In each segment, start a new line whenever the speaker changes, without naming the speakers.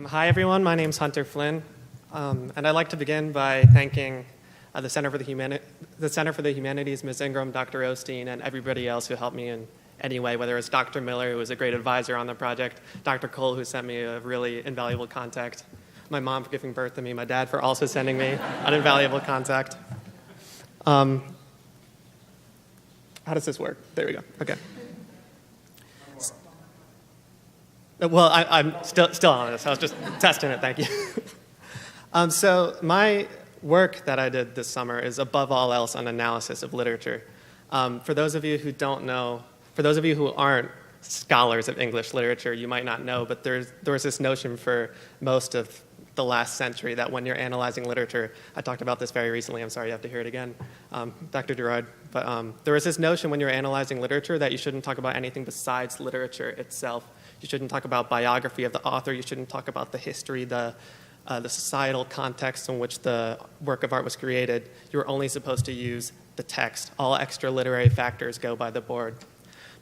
Hi, everyone. My name's Hunter Flynn, and I'd like to begin by thanking the Center for the Humanities, Ms. Ingram, Dr. Osteen, and everybody else who helped me in any way, whether it's Dr. Miller, who was a great advisor on the project, Dr. Cole, who sent me a really invaluable contact, my mom for giving birth to me, my dad for also sending me an invaluable contact. How does this work? There we go. Okay. Well, I'm still on this. I was just testing it. Thank you. So my work that I did this summer is above all else an analysis of literature. For those of you who don't know, for those of you who aren't scholars of English literature, you might not know, but there was this notion for most of the last century that when you're analyzing literature, I talked about this very recently, I'm sorry you have to hear it again, Dr. Gerard, but there was this notion when you're analyzing literature that you shouldn't talk about anything besides literature itself. You shouldn't talk about biography of the author, you shouldn't talk about the history, the societal context in which the work of art was created. You're only supposed to use the text. All extra literary factors go by the board.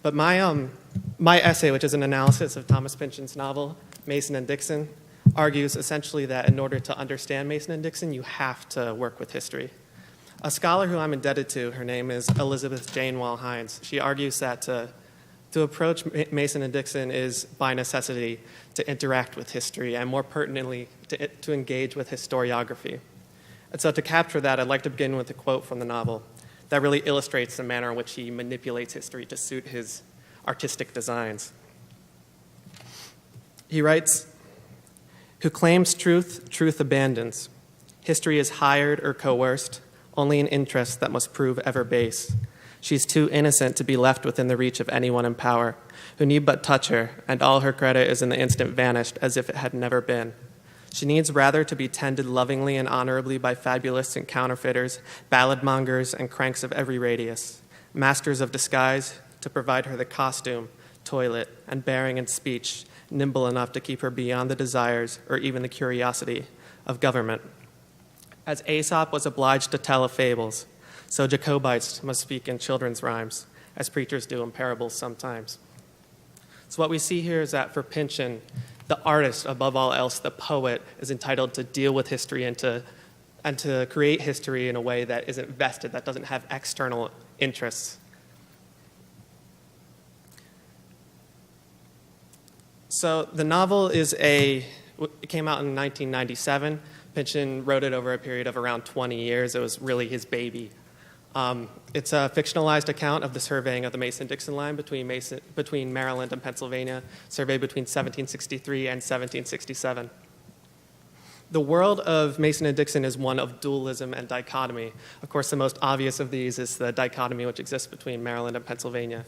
But my essay, which is an analysis of Thomas Pynchon's novel, Mason and Dixon, argues essentially that in order to understand Mason and Dixon, you have to work with history. A scholar who I'm indebted to, her name is Elizabeth Jane Wall-Hines. She argues that to approach Mason and Dixon is, by necessity, to interact with history, and more pertinently, to engage with historiography. And so to capture that, I'd like to begin with a quote from the novel that really illustrates the manner in which he manipulates history to suit his artistic designs. He writes, "Who claims truth, truth abandons. History is hired or coerced, only an interest that must prove ever base. She's too innocent to be left within the reach of anyone in power, who need but touch her, and all her credit is in the instant vanished as if it had never been. She needs rather to be tended lovingly and honorably by fabulists and counterfeiters, ballad-mongers and cranks of every radius, masters of disguise to provide her the costume, toilet, and bearing and speech, nimble enough to keep her beyond the desires or even the curiosity of government. As Aesop was obliged to tell of fables, so Jacobites must speak in children's rhymes, as preachers do in parables sometimes." So what we see here is that for Pynchon, the artist, above all else, the poet, is entitled to deal with history and to create history in a way that isn't vested, that doesn't have external interests. So the novel it came out in 1997. Pynchon wrote it over a period of around 20 years. It was really his baby. It's a fictionalized account of the surveying of the Mason-Dixon line between Maryland and Pennsylvania, surveyed between 1763 and 1767. The world of Mason and Dixon is one of dualism and dichotomy. Of course, the most obvious of these is the dichotomy which exists between Maryland and Pennsylvania.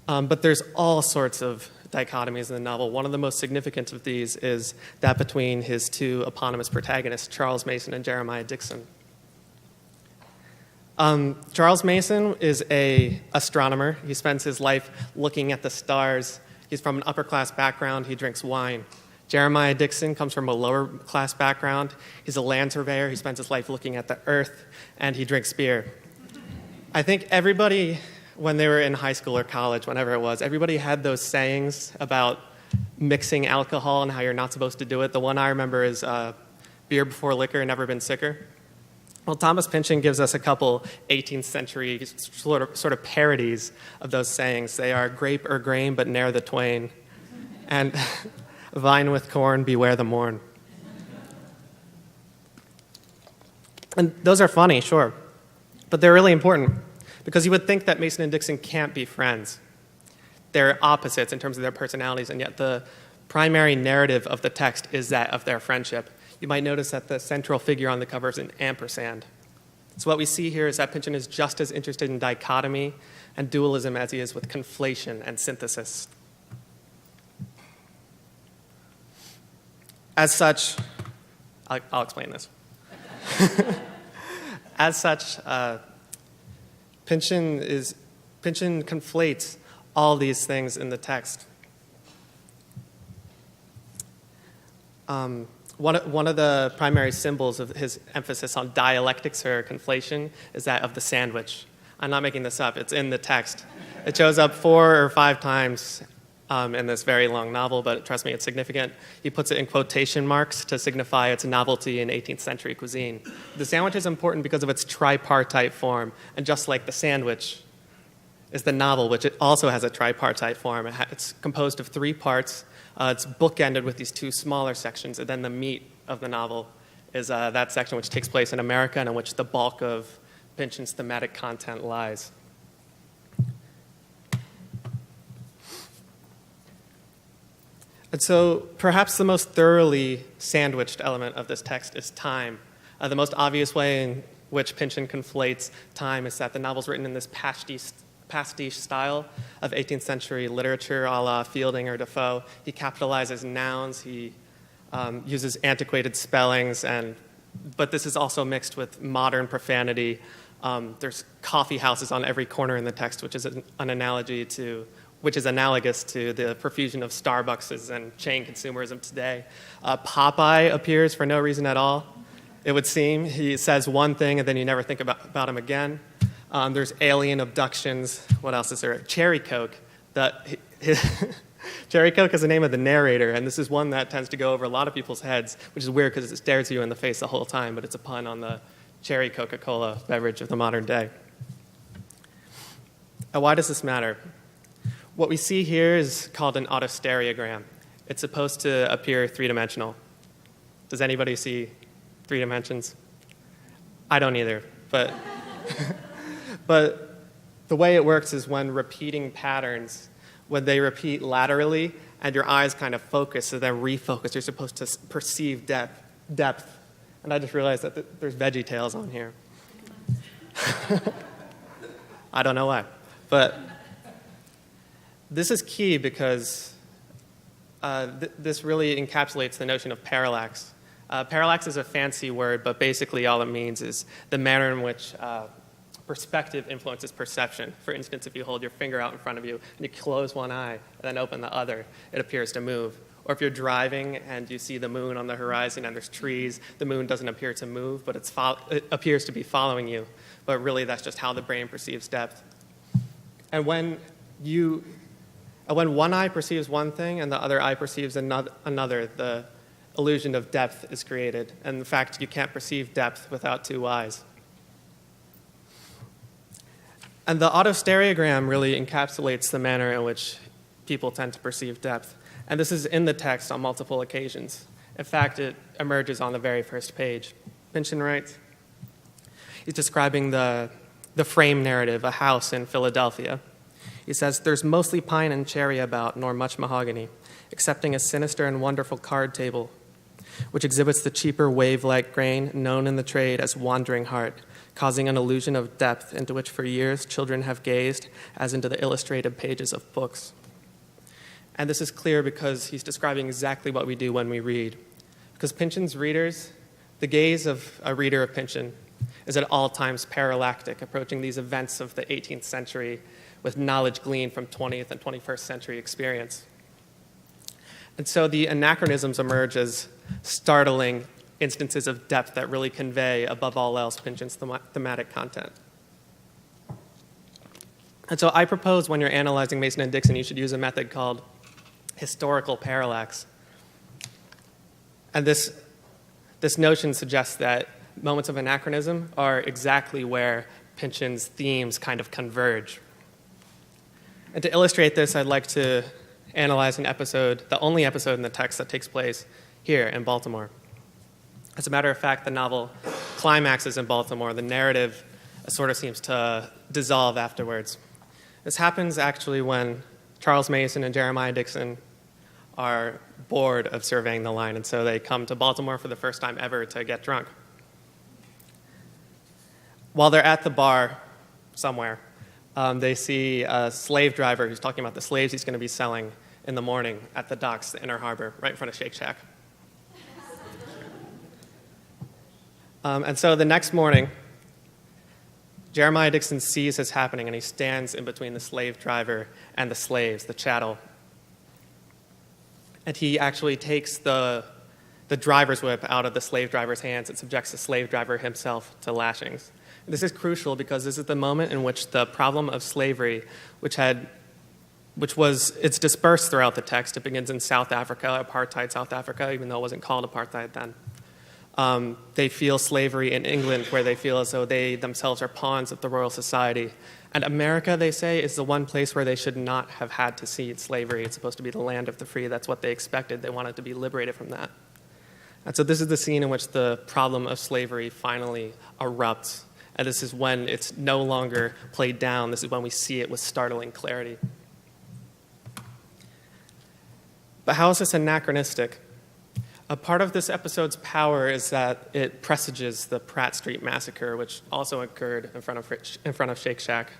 But there's all sorts of dichotomies in the novel. One of the most significant of these is that between his two eponymous protagonists, Charles Mason and Jeremiah Dixon. Charles Mason is an astronomer. He spends his life looking at the stars. He's from an upper-class background. He drinks wine. Jeremiah Dixon comes from a lower-class background. He's a land surveyor. He spends his life looking at the earth, and he drinks beer. I think everybody, when they were in high school or college, whenever it was, everybody had those sayings about mixing alcohol and how you're not supposed to do it. The one I remember is beer before liquor, never been sicker. Well, Thomas Pynchon gives us a couple 18th century sort of parodies of those sayings. They are grape or grain, but ne'er the twain. And vine with corn, beware the morn. And those are funny, sure, but they're really important because you would think that Mason and Dixon can't be friends. They're opposites in terms of their personalities, and yet the primary narrative of the text is that of their friendship. You might notice that the central figure on the cover is an ampersand. So what we see here is that Pynchon is just as interested in dichotomy and dualism as he is with conflation and synthesis. As such, I'll explain this. As such, Pynchon conflates all these things in the text. One of the primary symbols of his emphasis on dialectics or conflation is that of the sandwich. I'm not making this up. It's in the text. It shows up 4 or 5 times in this very long novel, but trust me, it's significant. He puts it in quotation marks to signify its novelty in 18th century cuisine. The sandwich is important because of its tripartite form, and just like the sandwich is the novel, which it also has a tripartite form. It's composed of 3 parts. It's bookended with these 2 smaller sections, and then the meat of the novel is that section which takes place in America and in which the bulk of Pynchon's thematic content lies. And so perhaps the most thoroughly sandwiched element of this text is time. The most obvious way in which Pynchon conflates time is that the novel's written in this pastiche style of 18th century literature a la Fielding or Defoe. He capitalizes nouns, he uses antiquated spellings, but this is also mixed with modern profanity. There's coffee houses on every corner in the text, which is which is analogous to the profusion of Starbucks and chain consumerism today. Popeye appears for no reason at all, it would seem. He says one thing and then you never think about him again. There's alien abductions. What else is there? Cherry Coke. Cherry Coke is the name of the narrator, and this is one that tends to go over a lot of people's heads, which is weird because it stares you in the face the whole time, but it's a pun on the cherry Coca-Cola beverage of the modern day. And why does this matter? What we see here is called an autostereogram. It's supposed to appear 3-dimensional. Does anybody see 3 dimensions? I don't either, but but the way it works is when repeating patterns, when they repeat laterally and your eyes kind of focus, so then refocus, you're supposed to perceive depth. And I just realized that there's Veggie Tales on here. I don't know why, but this is key because this really encapsulates the notion of parallax. Parallax is a fancy word, but basically all it means is the manner in which perspective influences perception. For instance, if you hold your finger out in front of you and you close one eye and then open the other, it appears to move. Or if you're driving and you see the moon on the horizon and there's trees, the moon doesn't appear to move, but it appears to be following you. But really, that's just how the brain perceives depth. And when one eye perceives one thing and the other eye perceives another, the illusion of depth is created. And in fact, you can't perceive depth without 2 eyes. And the autostereogram really encapsulates the manner in which people tend to perceive depth. And this is in the text on multiple occasions. In fact, it emerges on the very first page. Pynchon writes, he's describing the frame narrative, a house in Philadelphia. He says, "There's mostly pine and cherry about, nor much mahogany, excepting a sinister and wonderful card table, which exhibits the cheaper wave-like grain known in the trade as wandering heart, causing an illusion of depth into which for years children have gazed as into the illustrated pages of books." And this is clear because he's describing exactly what we do when we read. Because Pynchon's readers, the gaze of a reader of Pynchon is at all times parallactic, approaching these events of the 18th century with knowledge gleaned from 20th and 21st century experience. And so the anachronisms emerge as startling instances of depth that really convey, above all else, Pynchon's thematic content. And so I propose when you're analyzing Mason and Dixon, you should use a method called historical parallax. And this notion suggests that moments of anachronism are exactly where Pynchon's themes kind of converge. And to illustrate this, I'd like to analyze an episode, the only episode in the text that takes place here in Baltimore. As a matter of fact, the novel climaxes in Baltimore. The narrative sort of seems to dissolve afterwards. This happens actually when Charles Mason and Jeremiah Dixon are bored of surveying the line, and so they come to Baltimore for the first time ever to get drunk. While they're at the bar somewhere, they see a slave driver who's talking about the slaves he's going to be selling in the morning at the docks, the Inner Harbor, right in front of Shake Shack. And so the next morning, Jeremiah Dixon sees this happening, and he stands in between the slave driver and the slaves, the chattel. And he actually takes the driver's whip out of the slave driver's hands and subjects the slave driver himself to lashings. And this is crucial because this is the moment in which the problem of slavery, which had it's dispersed throughout the text. It begins in South Africa, apartheid South Africa, even though it wasn't called apartheid then. They feel slavery in England, where they feel as though they themselves are pawns of the Royal Society. And America, they say, is the one place where they should not have had to see slavery. It's supposed to be the land of the free. That's what they expected. They wanted to be liberated from that. And so this is the scene in which the problem of slavery finally erupts. And this is when it's no longer played down. This is when we see it with startling clarity. But how is this anachronistic? A part of this episode's power is that it presages the Pratt Street Massacre, which also occurred in front of Shake Shack,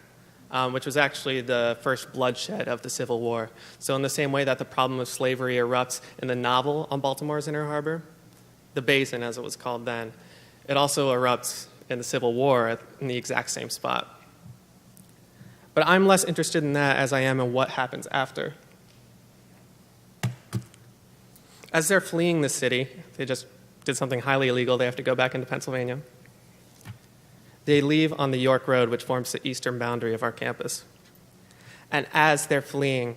which was actually the first bloodshed of the Civil War. So in the same way that the problem of slavery erupts in the novel on Baltimore's Inner Harbor, the Basin, as it was called then, it also erupts in the Civil War in the exact same spot. But I'm less interested in that as I am in what happens after. As they're fleeing the city, they just did something highly illegal. They have to go back into Pennsylvania. They leave on the York Road, which forms the eastern boundary of our campus. And as they're fleeing,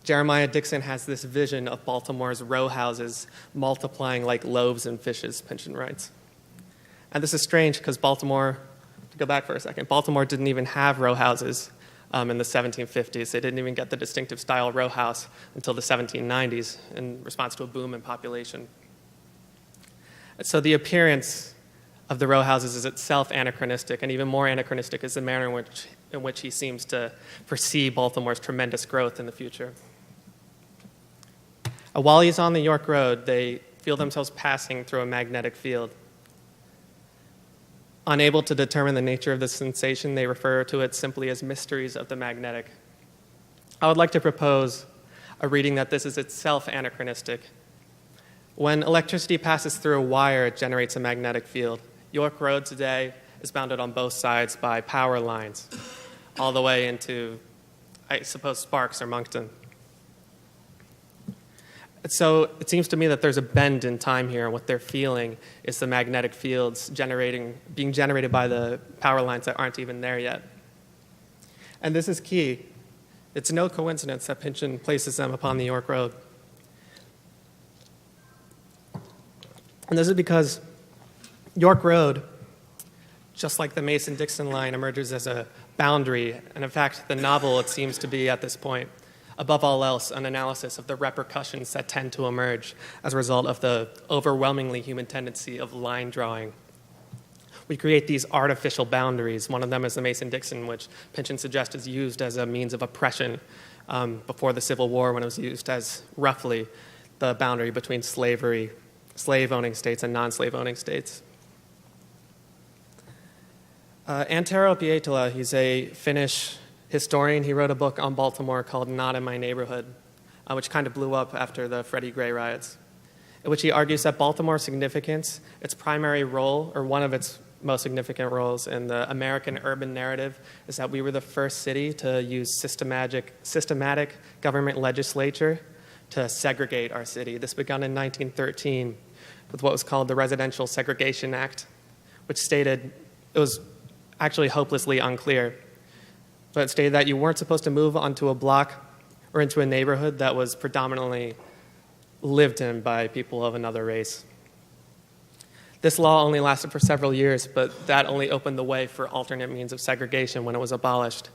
Jeremiah Dixon has this vision of Baltimore's row houses multiplying like loaves and fishes, Pynchon writes. And this is strange because Baltimore, to go back for a second, Baltimore didn't even have row houses in the 1750s. They didn't even get the distinctive style row house until the 1790s in response to a boom in population. And so the appearance of the row houses is itself anachronistic, and even more anachronistic is the manner in which he seems to foresee Baltimore's tremendous growth in the future. While he's on the York Road, they feel themselves passing through a magnetic field. Unable to determine the nature of the sensation, they refer to it simply as mysteries of the magnetic. I would like to propose a reading that this is itself anachronistic. When electricity passes through a wire, it generates a magnetic field. York Road today is bounded on both sides by power lines, all the way into, I suppose, Sparks or Moncton. So it seems to me that there's a bend in time here. What they're feeling is the magnetic fields being generated by the power lines that aren't even there yet. And this is key. It's no coincidence that Pynchon places them upon the York Road. And this is because York Road, just like the Mason-Dixon line, emerges as a boundary. And in fact, the novel, it seems to be at this point, above all else, an analysis of the repercussions that tend to emerge as a result of the overwhelmingly human tendency of line drawing. We create these artificial boundaries. One of them is the Mason-Dixon, which Pynchon suggests is used as a means of oppression before the Civil War, when it was used as roughly the boundary between slave-owning states and non-slave-owning states. Antero Pietola, he's a Finnish historian. He wrote a book on Baltimore called Not in My Neighborhood, which kind of blew up after the Freddie Gray riots, in which he argues that Baltimore's significance, its primary role, or one of its most significant roles in the American urban narrative, is that we were the first city to use systematic government legislature to segregate our city. This began in 1913 with what was called the Residential Segregation Act, which stated, it was actually hopelessly unclear, but it stated that you weren't supposed to move onto a block or into a neighborhood that was predominantly lived in by people of another race. This law only lasted for several years, but that only opened the way for alternate means of segregation when it was abolished.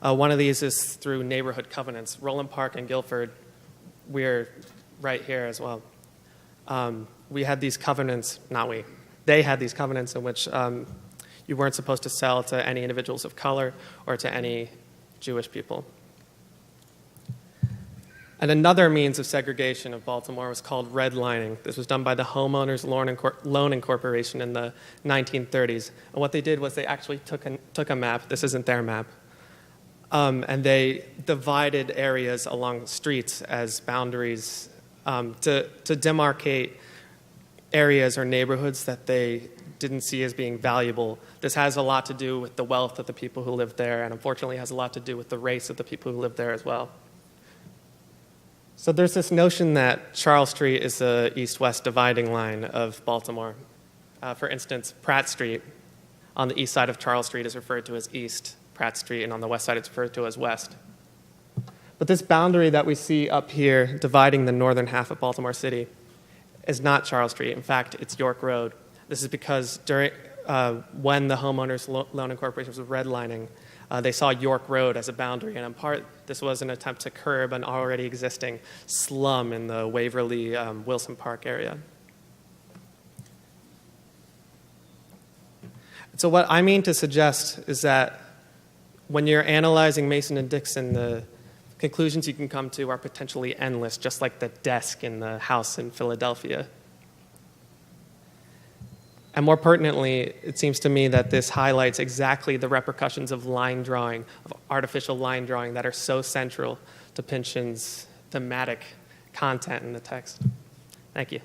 One of these is through neighborhood covenants. Roland Park and Guilford, we're right here as well. We had these covenants, they had these covenants in which you weren't supposed to sell to any individuals of color or to any Jewish people. And another means of segregation of Baltimore was called redlining. This was done by the Homeowners Loan Incorporation in the 1930s. And what they did was they actually took a map, this isn't their map, and they divided areas along streets as boundaries to demarcate areas or neighborhoods that they didn't see as being valuable. This has a lot to do with the wealth of the people who lived there, and unfortunately has a lot to do with the race of the people who lived there as well. So there's this notion that Charles Street is the east-west dividing line of Baltimore. For instance, Pratt Street on the east side of Charles Street is referred to as East Pratt Street, and on the west side it's referred to as West. But this boundary that we see up here dividing the northern half of Baltimore City is not Charles Street. In fact, it's York Road. This is because when the Homeowners Loan Corporation was redlining, they saw York Road as a boundary, and in part, this was an attempt to curb an already existing slum in the Waverly Wilson Park area. So what I mean to suggest is that when you're analyzing Mason and Dixon, the conclusions you can come to are potentially endless, just like the desk in the house in Philadelphia. And more pertinently, it seems to me that this highlights exactly the repercussions of line drawing, of artificial line drawing, that are so central to Pynchon's thematic content in the text. Thank you.